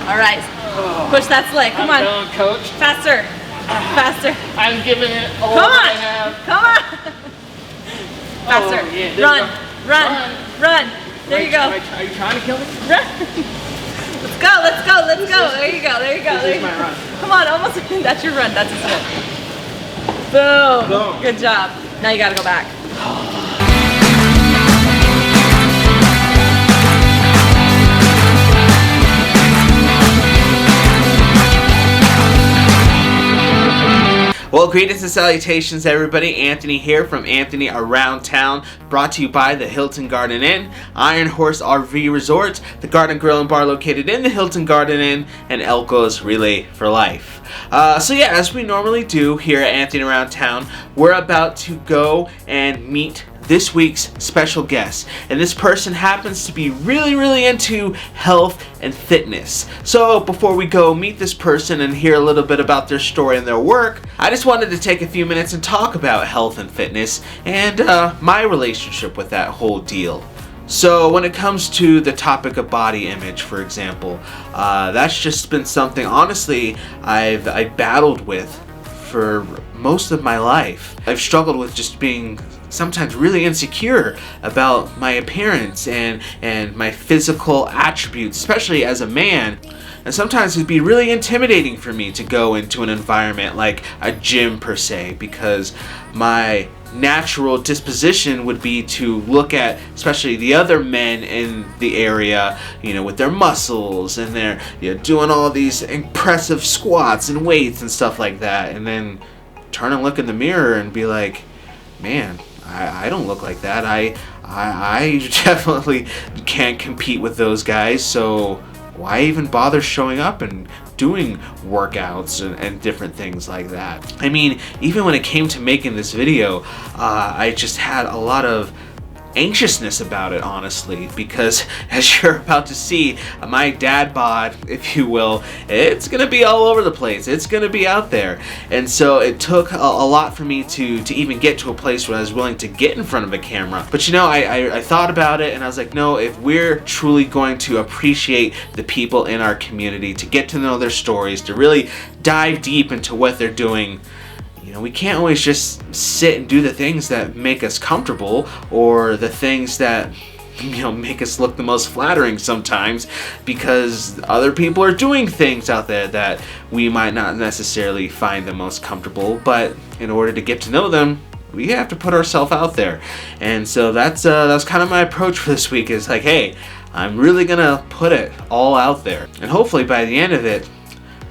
All right. Push that sleigh. Come on. Going, coach. Faster. Faster. I'm giving it all Come on. I have. Come on. Faster. Oh, yeah, Run. There you go. Are you trying to kill me? Run. Let's go. There you go. This is my run. Come on, almost. That's your run. That's it. Boom. Good job. Now you gotta go back. Well, greetings and salutations, everybody. Anthony here from Anthony Around Town, brought to you by the Hilton Garden Inn, Iron Horse RV Resort, the Garden Grill and Bar located in the Hilton Garden Inn, and Elko's Relay for Life. So yeah, as we normally do here at Anthony Around Town, we're about to go and meet this week's special guest, and this person happens to be really into health and fitness. So before we go meet this person and hear a little bit about their story and their work, I just wanted to take a few minutes and talk about health and fitness and my relationship with that whole deal. So when it comes to the topic of body image, for example, that's just been something, honestly, I've battled with for most of my life. I've struggled with just being sometimes really insecure about my appearance and my physical attributes, especially as a man. And sometimes it'd be really intimidating for me to go into an environment like a gym per se, because my natural disposition would be to look at especially the other men in the area, you know, with their muscles and they're, you know, doing all these impressive squats and weights and stuff like that, and then turn and look in the mirror and be like, man, I don't look like that. I definitely can't compete with those guys, so why even bother showing up and doing workouts and different things like that? I mean, even when it came to making this video, I just had a lot of anxiousness about it, honestly, because as you're about to see, my dad bod, if you will, it's gonna be all over the place. It's gonna be out there. And so it took a lot for me to even get to a place where I was willing to get in front of a camera. But you know, I thought about it and I was like, no, if we're truly going to appreciate the people in our community, to get to know their stories, to really dive deep into what they're doing, you know, we can't always just sit and do the things that make us comfortable or the things that, you know, make us look the most flattering sometimes, because other people are doing things out there that we might not necessarily find the most comfortable. But in order to get to know them, we have to put ourselves out there. And so that's kind of my approach for this week, is like, hey, I'm really gonna put it all out there, and hopefully by the end of it,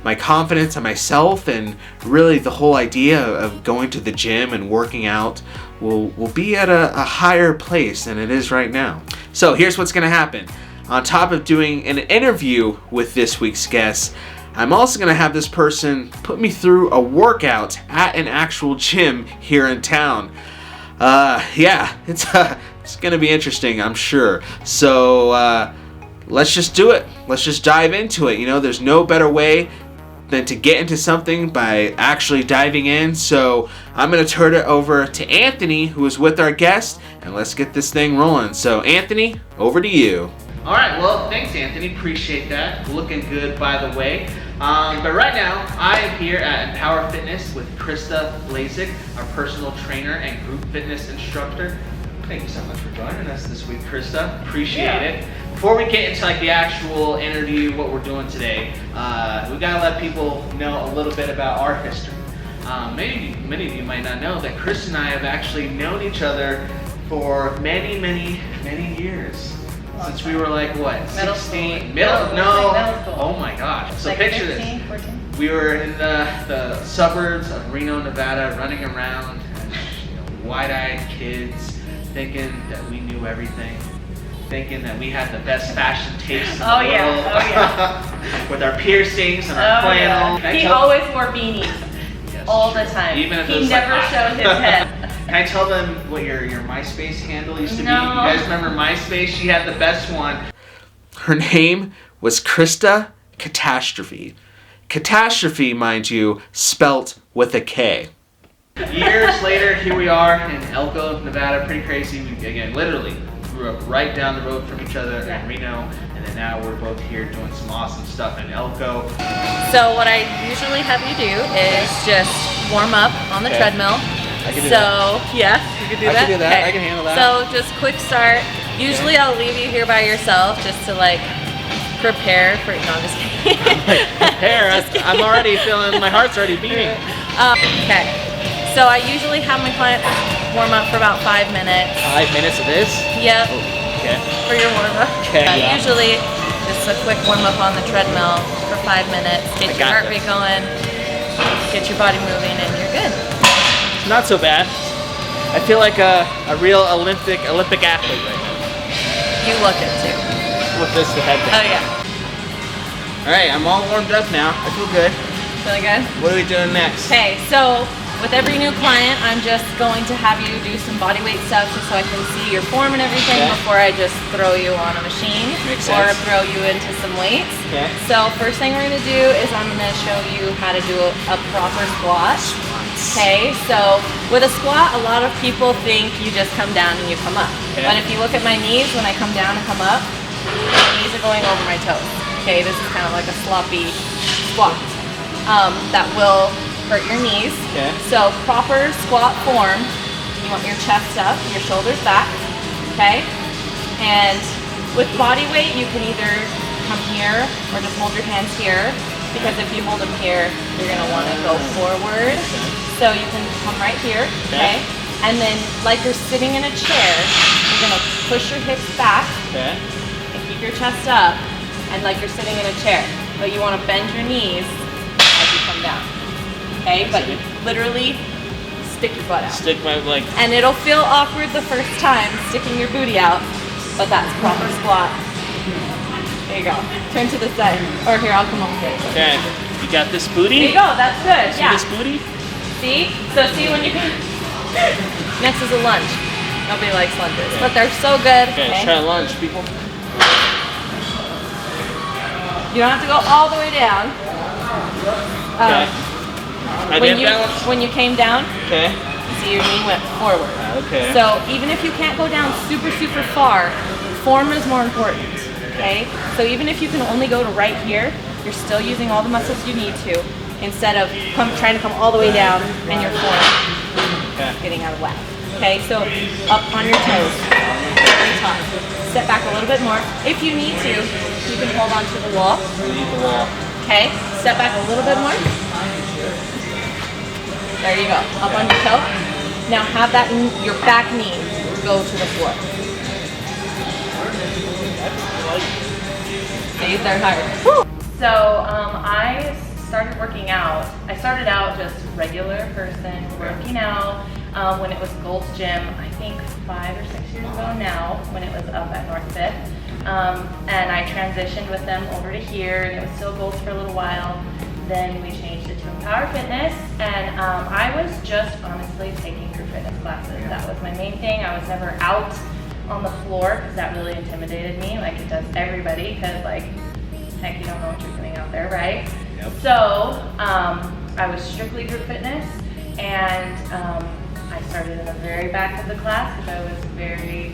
my confidence in myself and really the whole idea of going to the gym and working out will be at a higher place than it is right now. So here's what's gonna happen. On top of doing an interview with this week's guest, I'm also gonna have this person put me through a workout at an actual gym here in town. Yeah, it's gonna be interesting, I'm sure. So let's just do it. Let's just dive into it. You know, there's no better way than to get into something by actually diving in. So I'm going to turn it over to Anthony, who is with our guest, and let's get this thing rolling. So Anthony, over to you. All right, well, thanks Anthony, appreciate that. Looking good, by the way. But right now, I am here at Empower Fitness with Krista Blazic, our personal trainer and group fitness instructor. Thank you so much for joining us this week, Krista. Appreciate it. Before we get into like the actual interview, what we're doing today, we gotta let people know a little bit about our history. Many of you might not know that Chris and I have actually known each other for many years. Since we were like what, 16? Middle school. Oh my gosh. So like picture 15, this. 14? We were in the suburbs of Reno, Nevada, running around, wide-eyed kids, thinking that we knew everything. Thinking that we had the best fashion taste in the world. Yeah. With our piercings and our flannel. Yeah. He always wore beanies. Yes, all the time. Even if he never showed his head. Can I tell them what your MySpace handle used to be? You guys remember MySpace? She had the best one. Her name was Krista Catastrophe. Catastrophe, mind you, spelt with a K. Years later, here we are in Elko, Nevada. Pretty crazy. We, again, literally grew up right down the road from each other in Reno, and then now we're both here doing some awesome stuff in Elko. So what I usually have you do is just warm up on the treadmill. I can do that. Yeah, you can do that? I can do that. Okay. I can handle that. So just quick start. Usually I'll leave you here by yourself just to like prepare for, no, I'm just kidding. Prepare? I'm already feeling, my heart's already beating. Okay. So I usually have my clients warm up for about 5 minutes. 5 minutes of this? Yep. Okay. For your warm up. Okay. Yeah. Usually just a quick warm up on the treadmill for 5 minutes. Get your heart rate going, get your body moving, and you're good. Not so bad. I feel like a real Olympic athlete right now. You look it too. With this the head down. Oh yeah. Alright, I'm all warmed up now. I feel good. Feeling good? What are we doing next? Okay, so with every new client, I'm just going to have you do some body weight stuff just so I can see your form and everything before I just throw you on a machine or throw you into some weights. Okay. So first thing we're going to do is I'm going to show you how to do a proper squat. Okay, so with a squat, a lot of people think you just come down and you come up. Okay. But if you look at my knees, when I come down and come up, my knees are going over my toes. Okay, this is kind of like a sloppy squat. That will hurt your knees. Okay. So proper squat form, you want your chest up, your shoulders back, okay? And with body weight, you can either come here or just hold your hands here, because if you hold them here, you're gonna wanna go forward. So you can come right here, okay? And then like you're sitting in a chair, you're gonna push your hips back and keep your chest up, and like you're sitting in a chair. But you wanna bend your knees as you come down. Okay, but you literally stick your butt out. Stick my leg. And it'll feel awkward the first time sticking your booty out, but that's proper squat. There you go. Turn to the side. Or here, I'll come over here. Okay, you got this booty? There you go, that's good. See this booty? See? So see when you can. Next is a lunge. Nobody likes lunges, but they're so good. Okay, let's try a lunge, people. You don't have to go all the way down. When you came down, see your knee went forward. Okay. So even if you can't go down super far, form is more important. Okay. So even if you can only go to right here, you're still using all the muscles you need to, instead of trying to come all the way down and your form getting out of whack. Okay. So up on your toes, very top. Step back a little bit more. If you need to, you can hold onto the wall. Okay. Step back a little bit more. There you go, up on your toe. Now have that your back knee go to the floor. See, they're higher. So I started working out. I started out just regular person working out when it was Gold's Gym, I think 5 or 6 years ago now, when it was up at North 5th. And I transitioned with them over to here, and it was still Gold's for a little while. Then we changed it to Empower Fitness, and I was just honestly taking group fitness classes. That was my main thing. I was never out on the floor because that really intimidated me, like it does everybody, because like, heck, you don't know what you're doing out there, right? Yep. So I was strictly group fitness, and I started in the very back of the class because I was very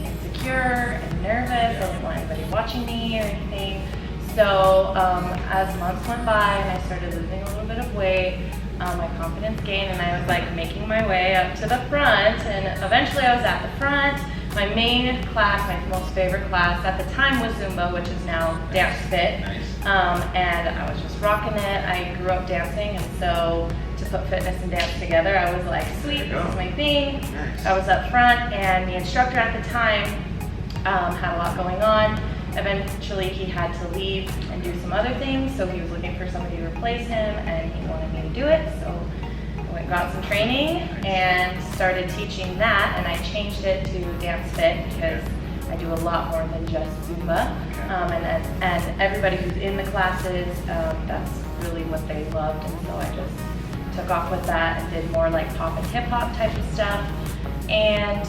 insecure and nervous. I didn't want anybody watching me or anything. So as months went by and I started losing a little bit of weight, my confidence gained, and I was like making my way up to the front, and eventually I was at the front. My main class, my most favorite class at the time was Zumba, which is now Dance Fit. Nice. And I was just rocking it. I grew up dancing, and so to put fitness and dance together, I was like, sweet, this is my thing. Nice. I was up front, and the instructor at the time had a lot going on. Eventually he had to leave and do some other things, so he was looking for somebody to replace him, and he wanted me to do it. So I went and got some training and started teaching that, and I changed it to Dance Fit because I do a lot more than just Zumba. And everybody who's in the classes, that's really what they loved, and so I just took off with that and did more like pop and hip hop type of stuff. And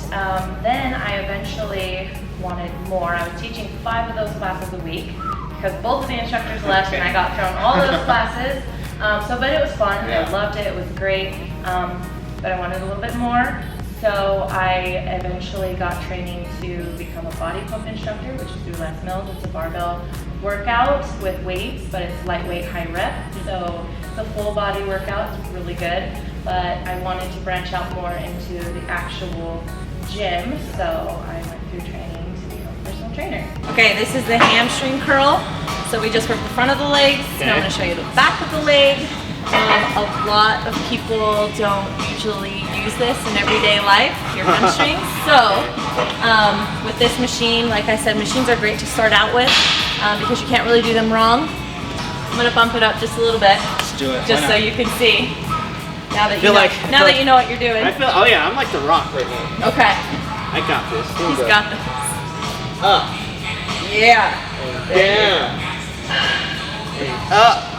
then I eventually wanted more. I was teaching 5 of those classes a week because both of the instructors left, and I got thrown all those classes. But it was fun. I loved it. It was great. But I wanted a little bit more. So I eventually got training to become a body pump instructor, which is through Les Mills. It's a barbell workout with weights, but it's lightweight, high rep. So the full body workout is really good, but I wanted to branch out more into the actual gym, so I went through training to become a personal trainer. Okay, this is the hamstring curl. So we just work the front of the legs. Now I'm going to show you the back of the leg. A lot of people don't usually use this in everyday life, your hamstrings. So with this machine, like I said, machines are great to start out with because you can't really do them wrong. I'm going to bump it up just a little bit. Let's do it. Just so you can see. Now that you know, that you know what you're doing. I feel, oh yeah, I'm like the Rock right now. Okay. I got this. He's got this. Up. Yeah. Down. Up.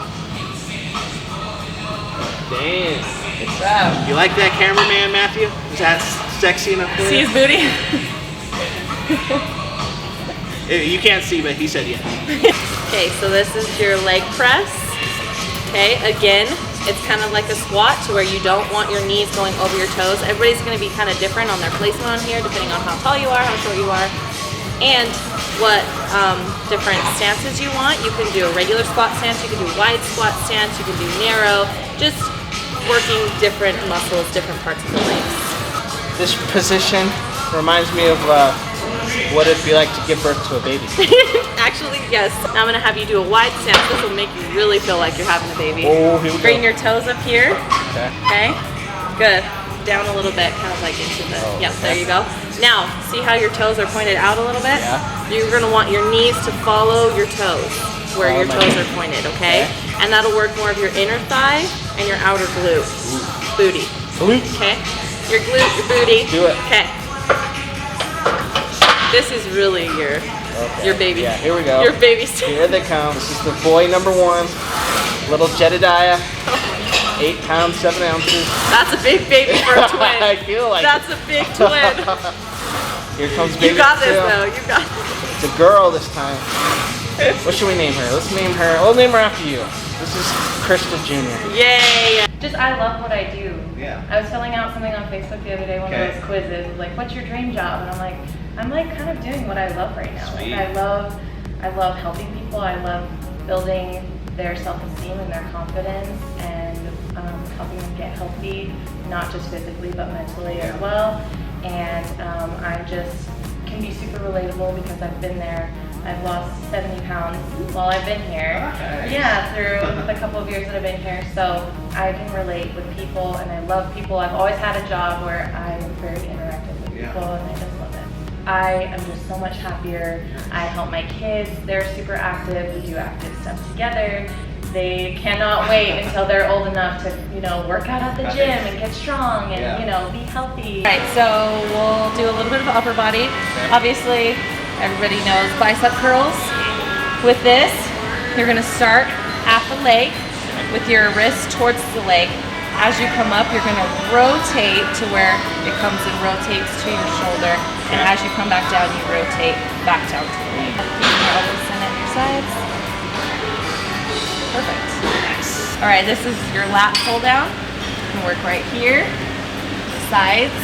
Damn. Good job. You like that cameraman, Matthew? Is that sexy enough for you? See his booty? You can't see, but he said yes. Okay, so this is your leg press. Okay, again, it's kind of like a squat to where you don't want your knees going over your toes. Everybody's going to be kind of different on their placement on here, depending on how tall you are, how short you are, and what different stances you want. You can do a regular squat stance, you can do wide squat stance, you can do narrow, just working different muscles, different parts of the legs. This position reminds me of what it'd be like to give birth to a baby. Actually, yes. Now I'm going to have you do a wide stance. This will make you really feel like you're having a baby. Oh, here we go. Bring your toes up here. Okay. Okay. Good. Down a little bit, kind of like into the, yep, there you go. Now, see how your toes are pointed out a little bit? Yeah. You're going to want your knees to follow your toes, where your toes are pointed, okay? And that'll work more of your inner thigh and your outer glute. Booty. Okay? Your glute, your booty. Do it. Okay. This is really your baby. Yeah, here we go. Your baby step. Here they come. This is the boy number one, little Jedediah. 8 pounds, 7 ounces. That's a big baby for a twin. I feel like that's a big twin. Here comes baby. You got this two. though. You got this. It's a girl this time. What should we name her? Let's name her. We'll name her after you. This is Krista Jr. Yay! Just, I love what I do. Yeah. I was filling out something on Facebook the other day, one of those quizzes, like, what's your dream job? And I'm like kind of doing what I love right now. Sweet. Like, I love helping people. I love building their self-esteem and their confidence and helping them get healthy, not just physically, but mentally as well. And I just can be super relatable because I've been there. I've lost 70 pounds while I've been here. Okay. Yeah, through the couple of years that I've been here. So I can relate with people and I love people. I've always had a job where I'm very interactive with people and I just love it. I am just so much happier. I help my kids. They're super active. We do active stuff together. They cannot wait until they're old enough to, work out at the gym and get strong and, be healthy. All right, so we'll do a little bit of upper body. Obviously, everybody knows bicep curls. With this, you're gonna start at the leg with your wrist towards the leg. As you come up, you're gonna rotate to where it comes and rotates to your shoulder. And as you come back down, you rotate back down to the leg. Keeping your elbows in at your sides. Perfect. All right, this is your lat pull down. You can work right here, sides.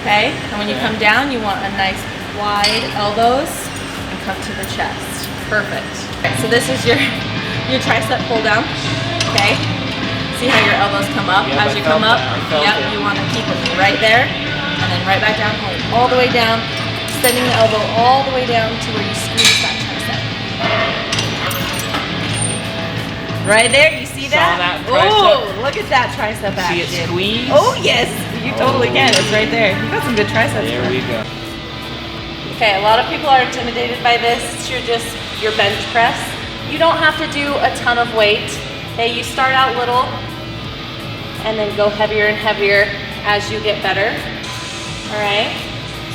Okay, and when you come down, you want a nice wide elbows and come to the chest. Perfect. So this is your tricep pull down. Okay. See how your elbows come up? Yep, as you come up, you want to keep it right there, and then right back down, hold it all the way down, extending the elbow all the way down to where you squeeze that tricep. Right there, you see that? Saw that tricep. Oh, look at that tricep action. See it squeeze? Oh yes, you totally can. It's right there. You got some good triceps. There we go. Okay, a lot of people are intimidated by this. It's your bench press. You don't have to do a ton of weight. Okay, you start out little and then go heavier and heavier as you get better. All right.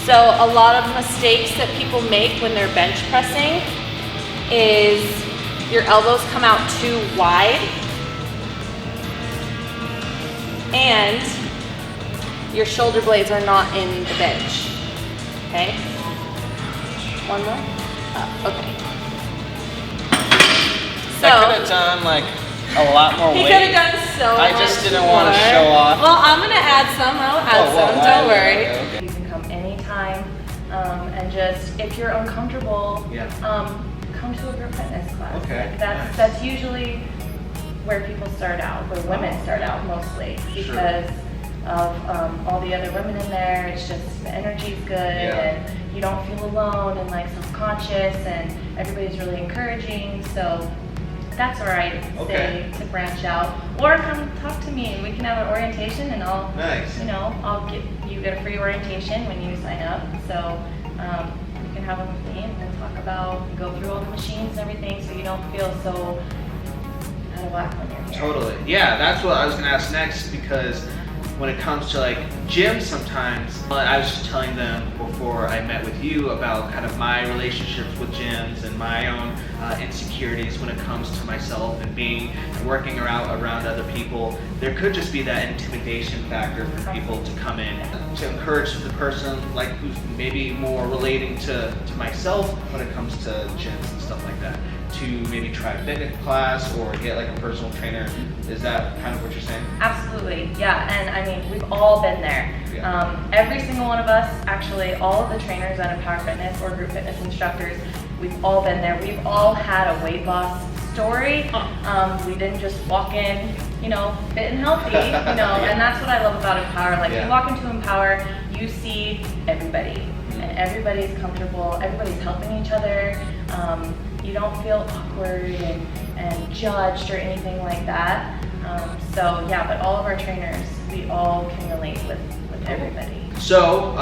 So a lot of mistakes that people make when they're bench pressing is your elbows come out too wide and your shoulder blades are not in the bench. Okay. One more? Okay. So I could have done like a lot more weight. he could have done so I just didn't want to show off. Well, I'm gonna add some. I'll add some. Don't worry. Okay. You can come anytime, and just if you're uncomfortable, come to a group fitness class. Okay. Like that's usually where people start out, where women start out mostly, because of all the other women in there. It's just the energy's good, and you don't feel alone and like self-conscious, and everybody's really encouraging. So that's where I say to branch out, or come talk to me and we can have an orientation, and I'll you get a free orientation when you sign up. So you can have them with me and then talk about, go through all the machines and everything, so you don't feel so out of whack when you're here. Totally. Yeah, that's what I was gonna ask next, because when it comes to like gyms sometimes, I was just telling them before I met with you about kind of my relationships with gyms and my own insecurities when it comes to myself and being and working around other people. There could just be that intimidation factor for people to come in, to encourage the person like who's maybe more relating to myself when it comes to gyms and stuff like that, to maybe try a fitness class or get like a personal trainer. Is that kind of what you're saying? Absolutely, yeah. And I mean, we've all been there. Every single one of us, actually, all of the trainers at Empower Fitness or group fitness instructors, we've all been there. We've all had a weight loss story. We didn't just walk in, fit and healthy, and that's what I love about Empower. Like, you walk into Empower, you see everybody, and everybody's comfortable, everybody's helping each other. You don't feel awkward and judged or anything like that. So yeah, but all of our trainers, we all can relate with everybody. So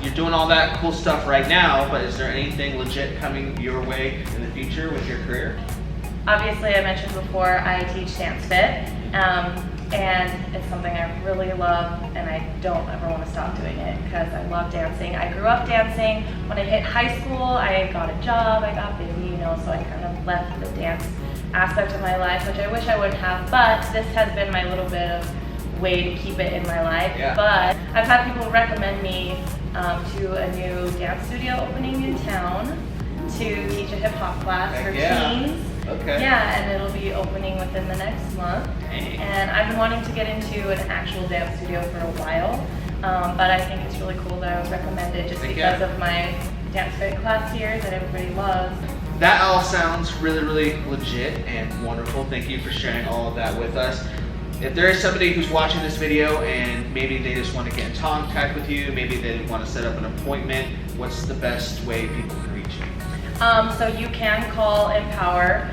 you're doing all that cool stuff right now, but is there anything legit coming your way in the future with your career? Obviously, I mentioned before, I teach Dance Fit, and it's something I really love, and I don't ever want to stop doing it because I love dancing. I grew up dancing. When I hit high school, I got a job, I got busy, so I kind of left the dance aspect of my life, which I wish I wouldn't have, but this has been my little bit of way to keep it in my life. But I've had people recommend me to a new dance studio opening in town to teach a hip hop class for teens. Yeah, and it'll be opening within the next month. And I've been wanting to get into an actual dance studio for a while, but I think it's really cool that I was recommended just because of my Dance Fit class here that everybody loves. That all sounds really, really legit and wonderful. Thank you for sharing all of that with us. If there is somebody who's watching this video and maybe they just want to get in contact with you, maybe they want to set up an appointment, what's the best way people can reach you? So you can call Empower.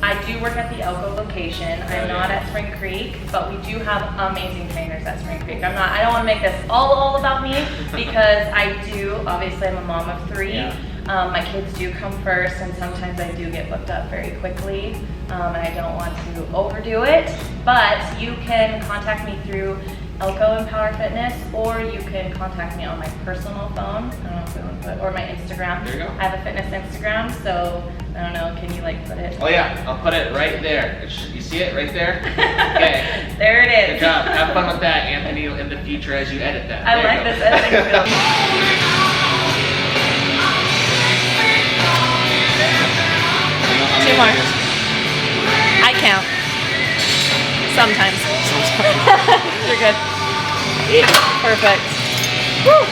I do work at the Elko location. I'm not at Spring Creek, but we do have amazing trainers at Spring Creek. I don't want to make this all about me because I do, obviously I'm a mom of 3. My kids do come first, and sometimes I do get booked up very quickly, and I don't want to overdo it, but you can contact me through Elko Empower Fitness, or you can contact me on my personal phone, I don't know if we want to put, or my Instagram. There you go. I have a fitness Instagram, so I don't know, can you put it? Oh yeah, I'll put it right there. You see it right there? Okay. There it is. Good job. Have fun with that, Anthony, in the future as you edit that. I like this editing skill. 2 more. I count. Sometimes. You're good. Perfect. Woo.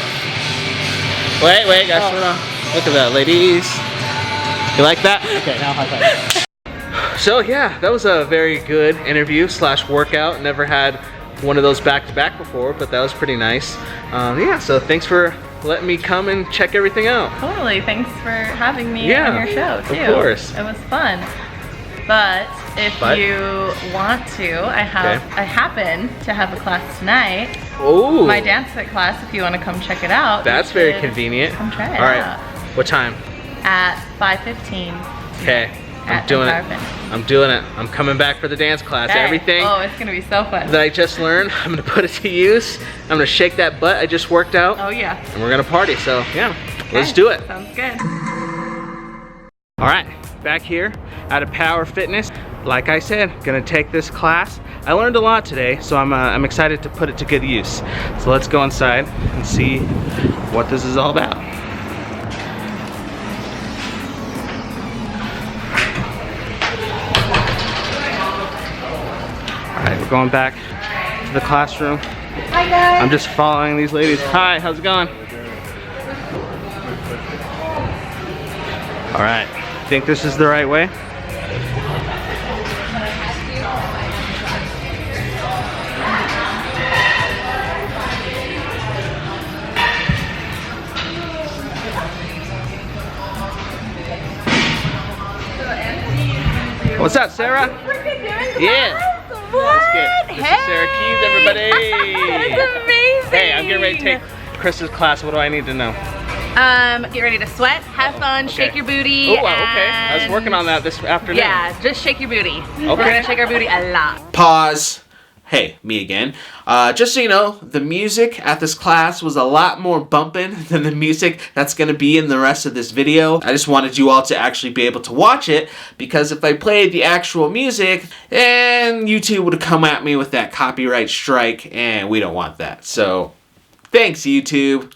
Wait, gosh, look at that, ladies. You like that? Okay, now high five. So yeah, that was a very good interview / workout. Never had one of those back to back before, but that was pretty nice. Yeah, so thanks for letting me come and check everything out. Totally, thanks for having me on your show too. Of course. It was fun. But if you want to, I happen to have a class tonight. Oh. My Dance Fit class, if you want to come check it out. That's very convenient. Come try it All right. out. What time? At 5:15. Okay. I'm doing it. I'm doing it. I'm coming back for the dance class. Okay. Everything Oh, it's gonna be so fun. that I just learned, I'm gonna put it to use. I'm gonna shake that butt I just worked out. Oh yeah. And we're gonna party. So yeah, Okay. let's do it. Sounds good. All right, back here at Empower Fitness. Like I said, gonna take this class. I learned a lot today, so I'm excited to put it to good use. So let's go inside and see what this is all about. going back to the classroom. Hi guys. I'm just following these ladies. Hi, how's it going? All right, think this is the right way? What's up, Sarah? Yeah. What? This is Sarah Keys, everybody. That's amazing. Hey, I'm getting ready to take Krista's class. What do I need to know? Get ready to sweat, have fun, shake your booty. Oh, okay. I was working on that this afternoon. Yeah, just shake your booty. Okay. We're gonna shake our booty a lot. Pause. Hey, me again. Just so you know, the music at this class was a lot more bumping than the music that's going to be in the rest of this video. I just wanted you all to actually be able to watch it, because if I played the actual music, then YouTube would have come at me with that copyright strike, and we don't want that. So, thanks YouTube.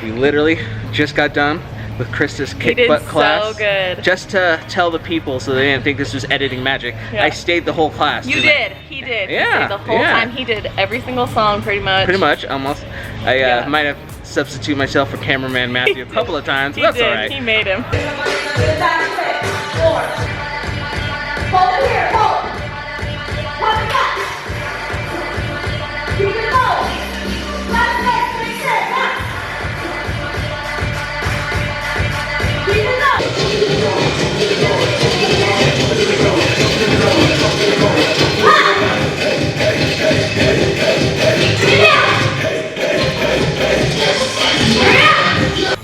We literally just got done with Krista's kick did butt so class. good. Just to tell the people so they didn't think this was editing magic. Yeah. I stayed the whole class. You did. He did. Yeah, He stayed the whole yeah. time. He did every single song pretty much. Pretty much, almost. I Yeah. might have substituted myself for cameraman Matthew a couple of times. He But that's did. all right. He made him. Hold it here, hold. Come back. Keep it low. Left leg, straight leg, back. Keep it low.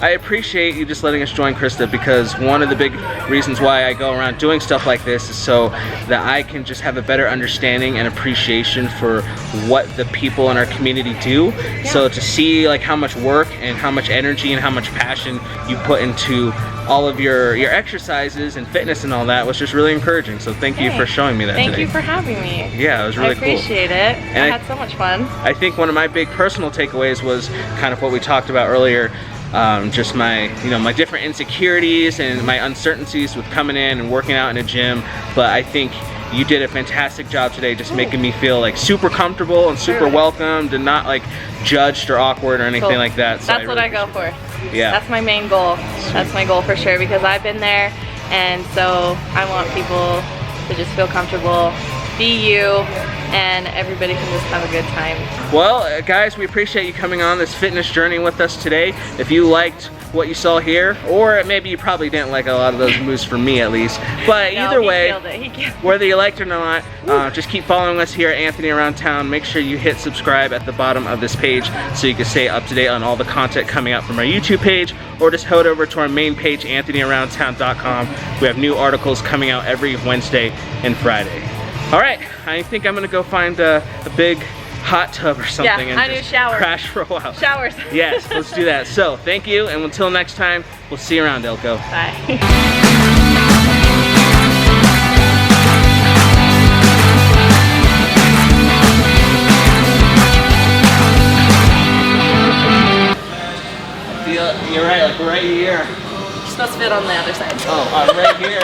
I appreciate you just letting us join Krista, because one of the big reasons why I go around doing stuff like this is so that I can just have a better understanding and appreciation for what the people in our community do. So to see like how much work and how much energy and how much passion you put into all of your exercises and fitness and all that was just really encouraging. So thank you for showing me that Thank today. you for having me. Yeah, it was really I appreciate it. And I I- had so much fun. I think one of my big personal takeaways was kind of what we talked about earlier. Just my, my different insecurities and my uncertainties with coming in and working out in a gym. But I think you did a fantastic job today, just making me feel like super comfortable and super welcomed and not like judged or awkward or anything Cool. like that. So That's what I go for. Yeah. That's my main goal. That's my goal for sure, because I've been there, and so I want people to just feel comfortable, be you, and everybody can just have a good time. Well, guys, we appreciate you coming on this fitness journey with us today. If you liked what you saw here, or maybe you probably didn't like a lot of those moves from me at least, but No, either he way, killed it. He killed it. whether you liked it or not, just keep following us here at Anthony Around Town. Make sure you hit subscribe at the bottom of this page so you can stay up to date on all the content coming out from our YouTube page, or just head over to our main page, anthonyaroundtown.com. We have new articles coming out every Wednesday and Friday. All right, I think I'm gonna go find a big hot tub or something and I do just showers. crash for a while. Showers. Yes, let's do that. So, thank you, and until next time, we'll see you around, Elko. Bye. You're right, like right here. You're supposed to fit on the other side. Oh, right here.